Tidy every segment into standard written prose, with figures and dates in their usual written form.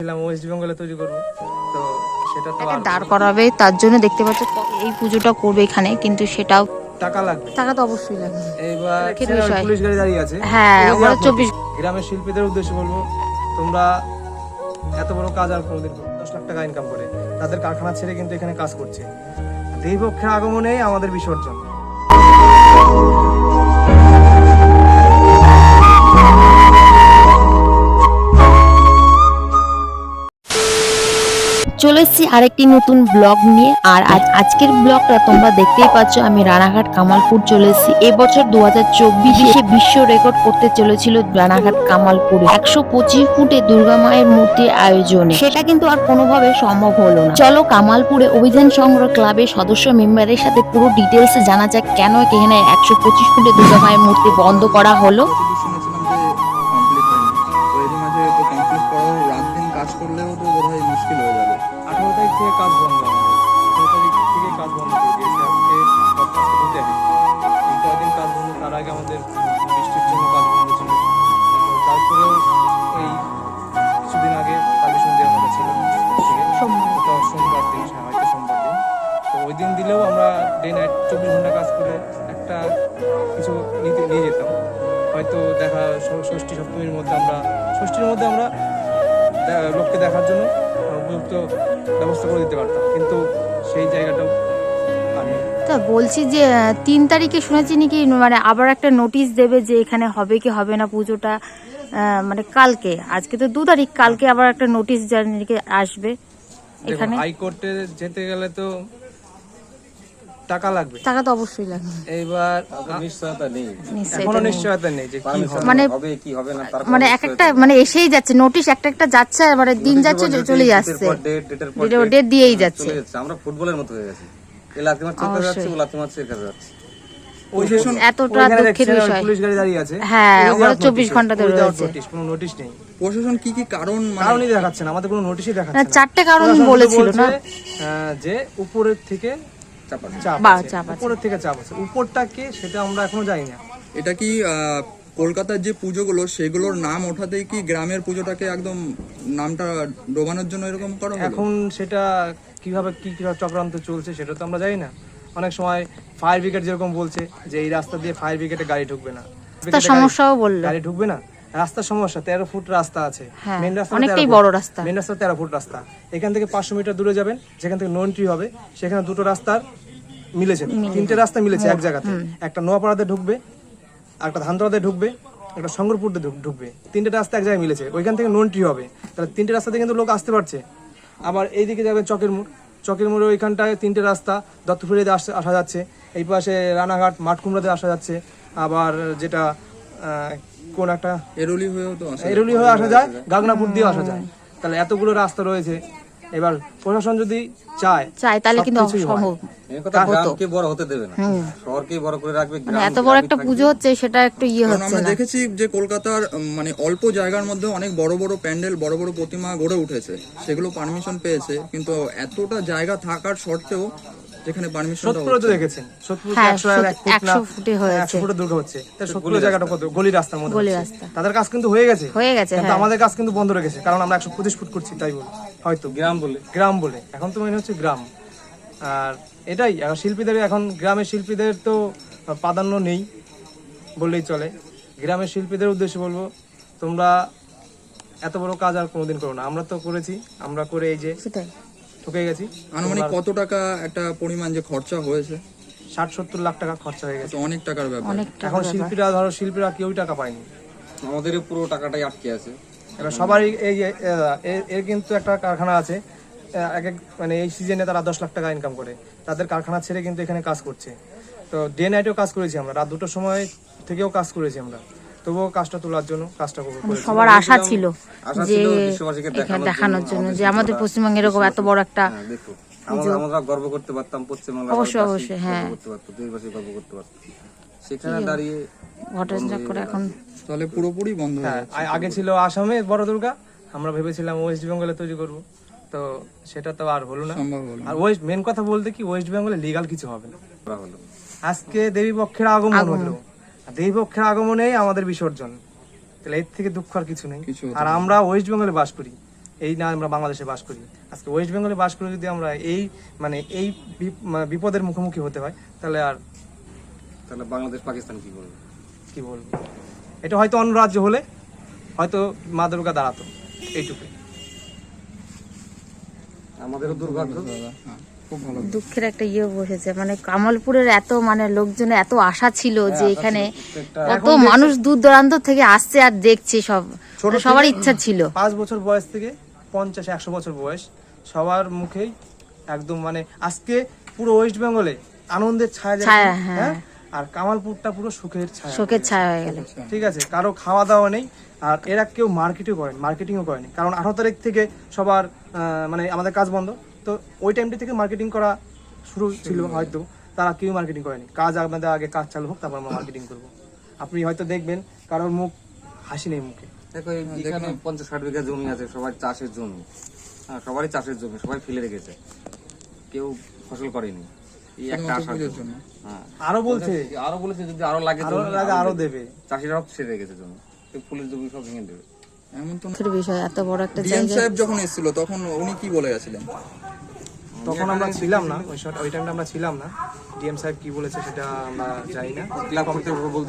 West বেঙ্গলে তৈরি করব, তো সেটা তো আর দাঁড় করাবে, তার জন্য দেখতে পাচ্ছ এই পুজোটা করবে এখানে, কিন্তু সেটাও টাকা লাগবে। টাকা তো অবশ্যই লাগবে। এইবার বিষয়। পুলিশ গাড়ি দাঁড়িয়ে আছে। হ্যাঁ, ওরা 24 গ্রামের শিল্পীদের উদ্দেশ্যে বলবো, তোমরা এত বড় কাজ আর কোনোদিন 10 লাখ টাকা ইনকাম করে তাদের কারখানা ছেড়ে কিন্তু এখানে কাজ করছে। দেবীপক্ষের আগমনেই আমাদের বিসর্জন। চলে এসেছি আরেকটি নতুন ব্লগ নিয়ে। আর আজকের ব্লগটা তোমরা দেখতেই পাচ্ছ, আমি রানাঘাট কামালপুর চলে এসেছি। এবছর 2024-এ বিশ্ব রেকর্ড করতে চলেছিল রানাঘাট কামালপুরে 125 ফুটে দুর্গা মায়ের মূর্তির আয়োজনে। সেটা কিন্তু আর কোনোভাবে সম্ভব হলো না। চলো কামালপুরে অভিযান সংগ্রহ ক্লাবের সদস্য মেম্বারের সাথে পুরো ডিটেলস জানা যাক কেন এখানে 125 ফুটে দুর্গা মায়ের মূর্তি বন্ধ করা হলো। কাজ করলেও তো বোধহয় মুশকিল হয়ে যাবে। 18 তারিখ থেকে কাজ বন্ধ, 18 তারিখ থেকে কাজ বন্ধ করে দিয়েছে। আজকে 2 তারিখ, এই কয়েকদিন কাজ বন্ধ। তার আগে আমাদের বৃষ্টির জন্য কাজ বন্ধ ছিল, তারপরেও এই কিছুদিন আগে পারমিশন দেওয়ার কথা ছিল সোমবার দিন, হয়তো সোমবার দিন। তো ওই দিন দিলেও আমরা ডে নাইট 24 ঘন্টা কাজ করে একটা কিছু নিয়ে যেতাম। হয়তো দেখা ষষ্ঠী সপ্তমীর মধ্যে আমরা লোককে দেখার জন্য উপযুক্ত ব্যবস্থা করে দিতে পারতাম, কিন্তু সেই জায়গাটাও আমি তা বলছি যে 3 তারিখে শুনেছি নাকি মানে আবার একটা নোটিশ দেবে যে এখানে হবে কি হবে না পুজোটা, মানে কালকে, আজকে তো 2 তারিখ, কালকে আবার একটা নোটিশ জানিয়ে আসবে এখানে। হাইকোর্টে যেতে গেলে তো টাকা লাগবে, টাকা তো অবশ্যই লাগবে। এইবার নিশ্চয়তা নেই, এখনো নিশ্চয়তা নেই যে কি হবে, মানে হবে কি হবে না। মানে একটা মানে এসেই যাচ্ছে নোটিশ, একটা যাচ্ছে, মানে দিন যাচ্ছে চলে যাচ্ছে, ডেট দিয়েই যাচ্ছে। আমরা ফুটবলের মতো হয়ে গেছি, এ লাথি মারছে ওখানে যাচ্ছে, ও লাথি মারছে এখানে যাচ্ছে। এতটা দুঃখের বিষয়। পুলিশ গাড়ি দাঁড়িয়ে আছে। হ্যাঁ, ওরা 24 ঘন্টা ধরে রয়েছে। কোনো নোটিশ নেই। প্রশাসন কি কারণই দেখাচ্ছে না, আমাদের কোনো নোটিশই দেখাচ্ছে না। 4টে কারণ বলেছিল না, যে উপরের থেকে চাপ আছে, উপরের থেকে চাপ আছে। উপরটা কে সেটা আমরা এখনো জানি না। এটা কি কলকাতার যে পুজোগুলো সেগুলোর নাম ওঠাতেই কি গ্রামের পুজোটাকে একদম নামটা ডোবানোর জন্য এরকম করা হলো? এখন সেটা কিভাবে চক্রান্ত চলছে সেটা তো আমরা জানি না। অনেক সময় ফায়ার ব্রিগেড যেরকম বলছে যে এই রাস্তা দিয়ে ফায়ার ব্রিগেডে গাড়ি ঢুকবে না, সমস্যাও বললো, গাড়ি ঢুকবে না। রাস্তার সমস্যা, 13 ফুট রাস্তা আছে, মেন রাস্তা অনেকটাই বড় রাস্তা, মেন রাস্তা 13 ফুট রাস্তা। এখান থেকে 500 মিটার দূরে যাবেন, যেখান থেকে নো এন্ট্রি হবে, সেখানে দুটো রাস্তার মিলেছে, 3টে রাস্তা মিলেছে এক জায়গাতে। একটা নোয়াপাড়াতে ঢুকবে, একটা ধানতলাতে ঢুকবে, একটা শঙ্করপুরতে ঢুকবে। 3টে রাস্তা এক জায়গায় মিলেছে, ওইখান থেকে নো এন্ট্রি হবে। তাহলে 3টে রাস্তাতে কিন্তু লোক আসতে পারছে। আবার এইদিকে যাবেন চকের মোড়ে, ওইখানটায় 3টে রাস্তা, দত্তপুরিতে আসা যাচ্ছে। এই পাশে রানাঘাট মাঠকুমড়াতে আসা যাচ্ছে। আবার যেটা কোন একটা এরুলি হয়ে আসা যায়, গাগনাপুর দিয়ে আসা যায়। তাহলে এতগুলো রাস্তা রয়েছে। এবার প্রশাসন যদি চায় তাহলে কিন্তু সম্ভব। গ্রামকে বড় হতে দেবে না, শহরকে বড় করে রাখবে। এত বড় একটা পুজো হচ্ছে, সেটা একটু হচ্ছে আমরা না। দেখেছি যে কলকাতার মানে অল্প জায়গার মধ্যে অনেক বড় বড় প্যান্ডেল, বড় বড় প্রতিমা গড়ে উঠেছে, সেগুলো পারমিশন পেয়েছে, কিন্তু এতটা জায়গা থাকার সত্ত্বেও যেখানে পারমিশন তো দেখেছেন, 100 ফুটে হয়েছে, 100 ফুটে দুর্গা হচ্ছে। তাই 70 জায়গাটা কত গলি রাস্তার মধ্যে, তাদের কাজ কিন্তু হয়ে গেছে, কিন্তু আমাদের কাজ কিন্তু বন্ধ রেখেছে, কারণ আমরা 125 ফুট করছি। তাই বলে হয়তো গ্রাম বলে এখন তো মনে হচ্ছে গ্রাম। আর এটাই শিল্পীদের, এখন গ্রামের শিল্পীদের তো প্রাধান্য নেই বললেই চলে। গ্রামের শিল্পীদের উদ্দেশ্যে বলবো, তোমরা এত বড় কাজ আর কোনোদিন করো না। আমরা তো করেছি, আমরা করে এই যে ঠকে গেছি। আনুমানিক কত টাকা একটা পরিমাণ যে খরচা হয়েছে? 60-70 লাখ টাকা খরচা হয়ে গেছে। অনেক টাকার ব্যাপার। এখন শিল্পীরা কেউই টাকা পায়নি, আমাদের পুরো টাকাটাই আটকে আছে। এবার সবারই এর কিন্তু একটা কারখানা আছে, মানে এই সিজনে তারা 10 লাখ টাকা ইনকাম করে, তাদের কারখানা ছেড়ে কিন্তু এখানে কাজ করছে। তো ডে নাইটেও কাজ করেছি আমরা, রাত 2টার সময় থেকেও কাজ করেছি আমরা, তবুও কাজটা তোলার জন্য কাজটা করেছি। সবার আশা ছিল যে এখানে দেখানোর জন্য যে আমাদের পশ্চিমবঙ্গে এরকম এত বড় একটা আমরা গর্ব করতে পারতাম, পশ্চিমবাংলা অবশ্যই হ্যাঁ করতে পারতাম, দেশবাসী গর্ব করতে পারতাম। সেখানে দাঁড়িয়ে ঘটনা করে এখন তাহলে পুরোপুরি বন্ধ হয়ে গেছে। আগে ছিল আসামে বড় দুর্গা, আমরা ভেবেছিলাম ওয়েস্ট বেঙ্গলে তৈরি করব, তো সেটা তো আর হলো না। আর মেন কথা বলতে কি, ওয়েস্ট বেঙ্গলে লিগাল কিছু হবে না। আজকে দেবীপক্ষের আগমন হলো, দেবীপক্ষের আগমনেই আমাদের বিসর্জন। তাহলে এর থেকে দুঃখ আর কিছু নেই। আর আমরা ওয়েস্ট বেঙ্গলে বাস করি, এই না আমরা বাংলাদেশে বাস করি। আজকে ওয়েস্ট বেঙ্গলে বাস করে যদি আমরা এই এই বিপদের মুখোমুখি হতে হয়, তাহলে বাংলাদেশ পাকিস্তান কি বলবো, এটা হয়তো অন্য রাজ্য হলে হয়তো মা দুর্গা দাঁড়াতো, এইটুকু। আমাদেরও দুর্ভাগ্য। খুব ভালো। দুঃখের একটা ইয়ে বসেছে, মানে কামালপুরের এত মানে লোকজনের এত আশা ছিল যে এখানে কত মানুষ দূর দূরান্ত থেকে আসছে আর দেখছে, সবার ইচ্ছা ছিল। 5 বছর বয়স থেকে 50-100 বছর বয়স সবার মুখেই একদম মানে আজকে পুরো ওয়েস্ট বেঙ্গলে আনন্দের ছায়া, হ্যাঁ, আর কামালপুরটা পুরো সুখের ছায়া হয়ে গেল। ঠিক আছে, কারো খাওয়া দাওয়া নেই, আর এরা কেউ মার্কেটিংও করেনি, কারণ 18 তারিখ থেকে সবার মানে আমাদের কাজ বন্ধ, তো ওই টাইমটি থেকে মার্কেটিং করা শুরু ছিল, হয়তো তারা কেউ মার্কেটিং করেনি। কাজ আমাদের আগে কাজ চালু হোক, তারপর আমরা মার্কেটিং করবো। আপনি হয়তো দেখবেন কারোর মুখ হাসি নেই মুখে। দেখো এখানে 50-60 বিঘা জমি আছে, সবাই চাষের জমি, হ্যাঁ সবারই চাষের জমি, সবাই ফেলে রেখেছে, কেউ ফসল করেনি। এই একটা আশার জন্য। হ্যাঁ আরো বলেছে যদি আরো লাগে আরো দেবে, চাষিরাও ছেড়ে রেখেছে জমি, ফুলের জমি সব ভেঙে দেবে। এমন তো বিষয়, এত বড় একটা ডিএম সাহেব যখন এসেছিল তখন উনি কি বলে গেছিলেন? তখন আমরা ছিলাম না, ওই টাইমটা আমরা ছিলাম না। ডিএম সাহেব কি বলেছে সেটা আমরা জানি না।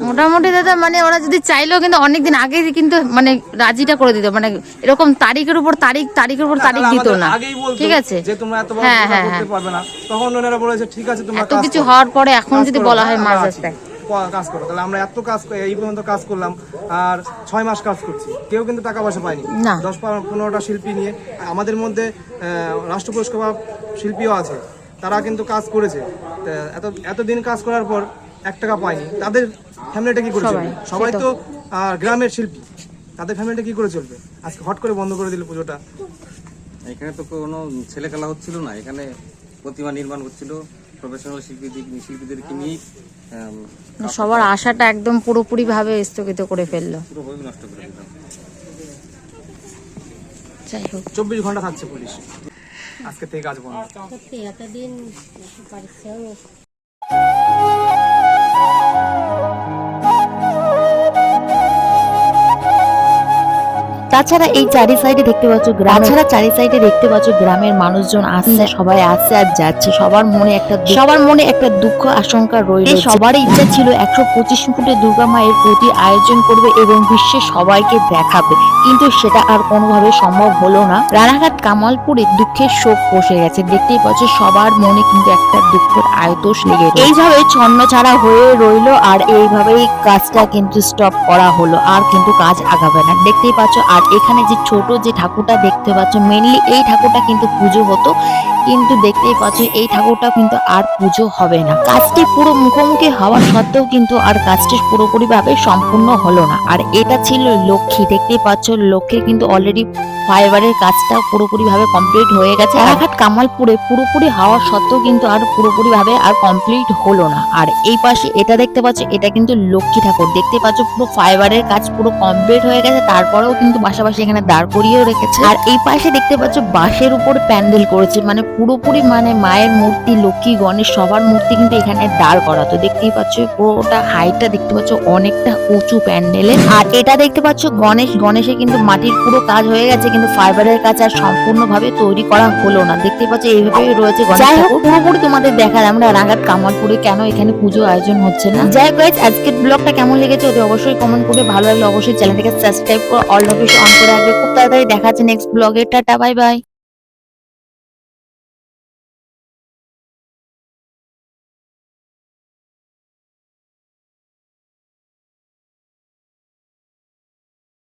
মোটামুটি দাদা মানে ওরা যদি চাইলেও কিন্তু অনেকদিন আগে কিন্তু মানে রাজিটা করে দিত, মানে এরকম তারিখের উপর তারিখ দিত না, ঠিক আছে, যে তোমরা এত বড় করতে পারবে না, তখন ওনারা বলেছে ঠিক আছে তোমরা এত কিছু হওয়ার পরে এখন যদি বলা হয় মাঝ রাস্তায় কাজ করো, তাহলে আমরা এত কাজ এই পর্যন্ত কাজ করলাম, আর 6 মাস কাজ করছি, কেউ কিন্তু টাকা পয়সা পায়নি। 10-15টা শিল্পী নিয়ে আমাদের মধ্যে রাষ্ট্র পুরস্কার শিল্পীও আছে, তারা কিন্তু কাজ করেছে। এতদিন কাজ করার পর 1 টাকা পায়নি, তাদের ফ্যামিলিটা কি করে চলবে? সবাই তো গ্রামের শিল্পী, তাদের ফ্যামিলিটা কি করে চলবে? আজকে হট করে বন্ধ করে দিল পুজোটা। এখানে তো কোনো ছেলে খেলা হচ্ছিল না, এখানে প্রতিমা নির্মাণ হচ্ছিল প্রফেশনাল শিল্পীদেরকে নিয়ে। সবার আশাটা একদম পুরোপুরি ভাবে স্থগিত করে ফেললো, পুরোপুরি নষ্ট করে দিল। যাই হোক 24 ঘন্টা থাকছে পুলিশ, আজকে থেকে কাজ বন্ধ। এতদিন পরিশ্রম তাছাড়া এই চারি সাইডে দেখতে পাচ্ছ গ্রামের মানুষজন আসছে, সবাই আসছে আর যাচ্ছে, সবার মনে একটা দুঃখ আশঙ্কা রয়েছে। সবারই ইচ্ছা ছিল 125 ফুটে দুর্গা মায়ের প্রতি আয়োজন করবে এবং বিশ্বের সবাইকে দেখাবে, কিন্তু সেটা আর কোনোভাবে সম্ভব হলো না। রানাঘাট কামালপুরে দুঃখের শোক বসে গেছে, দেখতেই পাচ্ছ সবার মনে কিন্তু একটা দুঃখের আয়তোষ লেগে এইভাবে ছন্নছাড়া হয়ে রইলো, আর এইভাবেই কাজটা কিন্তু স্টপ করা হলো, আর কিন্তু কাজ আগাবে না। দেখতেই পাচ্ছ আর এখানে যে ছোট যে ঠাকুরটা দেখতে পাচ্ছ, মেনলি এই ঠাকুরটা কিন্তু পুজো হতো, কিন্তু দেখতেই পাচ্ছ এই ঠাকুরটা কিন্তু আর পুজো হবে না। কাজটি পুরো মুখোমুখি হওয়া সত্ত্বেও কিন্তু আর কাজটি পুরোপুরি ভাবে সম্পূর্ণ হলো না। আর এটা ছিল লক্ষ্মী, দেখতেই পাচ্ছ লক্ষ্মী কিন্তু অলরেডি ফাইবারের কাজটা পুরোপুরি ভাবে কমপ্লিট হয়ে গেছে। রানাঘাট কামালপুরে পুরোপুরি হওয়া সত্ত্বেও কিন্তু আর পুরোপুরি ভাবে আর কমপ্লিট হলো না। আর এই পাশে এটা দেখতে পাচ্ছ, এটা কিন্তু লক্ষ্মী ঠাকুর, দেখতে পাচ্ছ পুরো ফাইবারের কাজ পুরো কমপ্লিট হয়ে গেছে, তারপরেও কিন্তু পাশাপাশি এখানে দাঁড় করিয়েও রেখেছে। আর এই পাশে দেখতে পাচ্ছ বাঁশের উপর প্যান্ডেল করেছে, মানে পুরোপুরি মানে মায়ের মূর্তি, লক্ষ্মী, গণেশ সবার মূর্তি কিন্তু এখানে দাঁড় করা। তো দেখতেই পাচ্ছ পুরোটা হাইটটা দেখতে পাচ্ছ অনেকটা উঁচু প্যান্ডেলে। আর এটা দেখতে পাচ্ছ গণেশে কিন্তু মাটির পুরো কাজ হয়ে গেছে, কিন্তু ফাইবারের কাজ আর সম্পূর্ণভাবে তৈরি করা হলো না। দেখতে পাচ্ছ এইভাবেই রয়েছে গণেশ ঠাকুর। পুরোপুরি তোমাদের দেখার আমরা রানাঘাট কামালপুরে কেন এখানে পুজো আয়োজন হচ্ছে না। যাই হোক গাইস, আজকের ব্লগটা কেমন লেগেছে ওদের অবশ্যই কমেন্ট করে, ভালো লাগলে অবশ্যই চ্যানেলটাকে সাবস্ক্রাইব করে অল নোটিফিকেশন অন করে রাখবে। খুব তাড়াতাড়ি দেখা যাচ্ছে নেক্সট ব্লগে। Tata, bye bye.